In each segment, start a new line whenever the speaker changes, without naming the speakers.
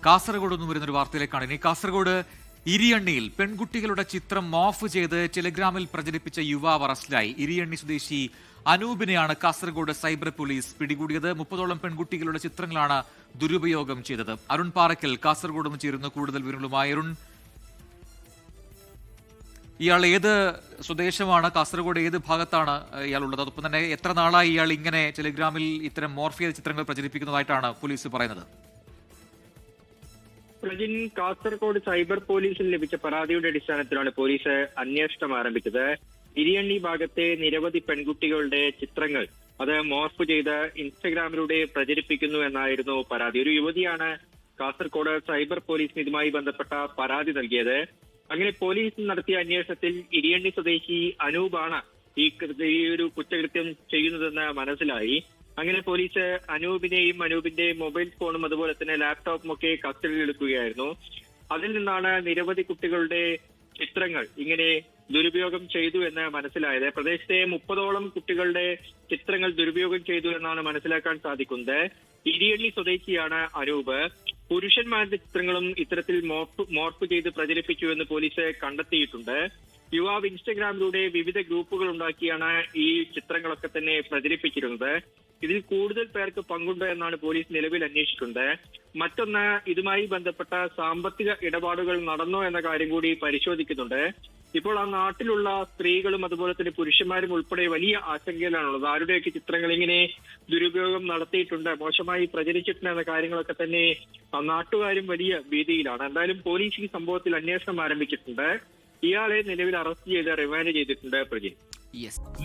കാസർഗോഡ് നിന്ന് വരുന്നൊരു വാർത്തയിലേക്കാണ്. ഇനി കാസർഗോഡ് ഇരിയണ്ണിയിൽ പെൺകുട്ടികളുടെ ചിത്രം മോഫ് ചെയ്ത് ടെലിഗ്രാമിൽ പ്രചരിപ്പിച്ച യുവാവ് അറസ്റ്റിലായി. ഇരിയണ്ണി സ്വദേശി അനൂപിനെയാണ് കാസർഗോഡ് സൈബർ പോലീസ് പിടികൂടിയത്. 30ഓളം പെൺകുട്ടികളുടെ ചിത്രങ്ങളാണ് ദുരുപയോഗം ചെയ്തത്. അരുൺ പാറയ്ക്കൽ കാസർഗോഡ് നിന്ന് ചേരുന്ന കൂടുതൽ വിവരങ്ങളുമായി. അരുൺ, ഇയാൾ ഏത് സ്വദേശമാണ്? കാസർഗോഡ് ഏത് ഭാഗത്താണ് ഇയാളുള്ളത്? അതോടൊപ്പം തന്നെ എത്ര നാളായി ഇയാൾ ഇങ്ങനെ ടെലിഗ്രാമിൽ ഇത്തരം മോർഫ് ചെയ്ത ചിത്രങ്ങൾ പ്രചരിപ്പിക്കുന്നതായിട്ടാണ് പോലീസ് പറയുന്നത്?
പ്രജിൻ, കാസർഗോഡ് സൈബർ പോലീസിൽ ലഭിച്ച പരാതിയുടെ അടിസ്ഥാനത്തിലാണ് പോലീസ് അന്വേഷണം ആരംഭിച്ചത്. ഇരിയണ്ണി ഭാഗത്തെ നിരവധി പെൺകുട്ടികളുടെ ചിത്രങ്ങൾ അത് മോർഫ് ചെയ്ത് ഇൻസ്റ്റഗ്രാമിലൂടെ പ്രചരിപ്പിക്കുന്നു എന്നായിരുന്നു പരാതി. ഒരു യുവതിയാണ് കാസർഗോഡ് സൈബർ പോലീസിന് ഇതുമായി ബന്ധപ്പെട്ട പരാതി നൽകിയത്. അങ്ങനെ പോലീസ് നടത്തിയ അന്വേഷണത്തിൽ ഇരിയണ്ണി സ്വദേശി അനൂപാണ് ഈ ഒരു കുറ്റകൃത്യം ചെയ്യുന്നതെന്ന് മനസ്സിലായി. അങ്ങനെ പോലീസ് അനൂപിന്റെ മൊബൈൽ ഫോണും അതുപോലെ തന്നെ ലാപ്ടോപ്പും ഒക്കെ കസ്റ്റഡിയിൽ എടുക്കുകയായിരുന്നു. അതിൽ നിന്നാണ് നിരവധി കുട്ടികളുടെ ചിത്രങ്ങൾ ഇങ്ങനെ ദുരുപയോഗം ചെയ്തു എന്ന് മനസ്സിലായത്. പ്രദേശത്തെ 30ഓളം കുട്ടികളുടെ ചിത്രങ്ങൾ ദുരുപയോഗം ചെയ്തു എന്നാണ് മനസ്സിലാക്കാൻ സാധിക്കുന്നത്. ഇരിയണ്ണി സ്വദേശിയാണ് അനൂപ്. പുരുഷന്മാരുടെ ചിത്രങ്ങളും ഇത്തരത്തിൽ മോർഫ് ചെയ്ത് പ്രചരിപ്പിച്ചു എന്ന് പോലീസ് കണ്ടെത്തിയിട്ടുണ്ട്. യുവാവ് ഇൻസ്റ്റഗ്രാമിലൂടെ വിവിധ ഗ്രൂപ്പുകൾ ഉണ്ടാക്കിയാണ് ഈ ചിത്രങ്ങളൊക്കെ തന്നെ പ്രചരിപ്പിച്ചിരുന്നത്. ഇതിൽ കൂടുതൽ പേർക്ക് പങ്കുണ്ട് എന്നാണ് പോലീസ് നിലവിൽ അന്വേഷിക്കുന്നത്. മറ്റൊന്ന്, ഇതുമായി ബന്ധപ്പെട്ട സാമ്പത്തിക ഇടപാടുകൾ നടന്നോ എന്ന കാര്യം കൂടി പരിശോധിക്കുന്നുണ്ട്. ഇപ്പോൾ ആ നാട്ടിലുള്ള സ്ത്രീകളും അതുപോലെ തന്നെ പുരുഷന്മാരും ഉൾപ്പെടെ വലിയ ആശങ്കയിലാണുള്ളത്. ആരുടെയൊക്കെ ചിത്രങ്ങൾ ഇങ്ങനെ ദുരുപയോഗം നടത്തിയിട്ടുണ്ട്, മോശമായി പ്രചരിച്ചിട്ടുണ്ട് എന്ന കാര്യങ്ങളൊക്കെ തന്നെ നാട്ടുകാരും വലിയ ഭീതിയിലാണ്. എന്തായാലും പോലീസ് ഈ സംഭവത്തിൽ അന്വേഷണം ആരംഭിച്ചിട്ടുണ്ട്. ഇയാളെ നിലവിൽ അറസ്റ്റ് ചെയ്ത് റിമാൻഡ് ചെയ്തിട്ടുണ്ട്. പ്രജിൻ,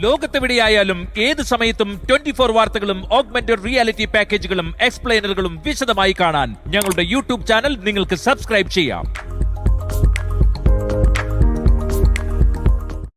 ലോകത്തെവിടെയായാലും ഏത് സമയത്തും 24 വാർത്തകളും ഓഗ്മെന്റഡ് റിയാലിറ്റി പാക്കേജുകളും എക്സ്പ്ലെയിനറുകളും വിശദമായി കാണാൻ ഞങ്ങളുടെ യൂട്യൂബ് ചാനൽ നിങ്ങൾക്ക് സബ്സ്ക്രൈബ് ചെയ്യാം.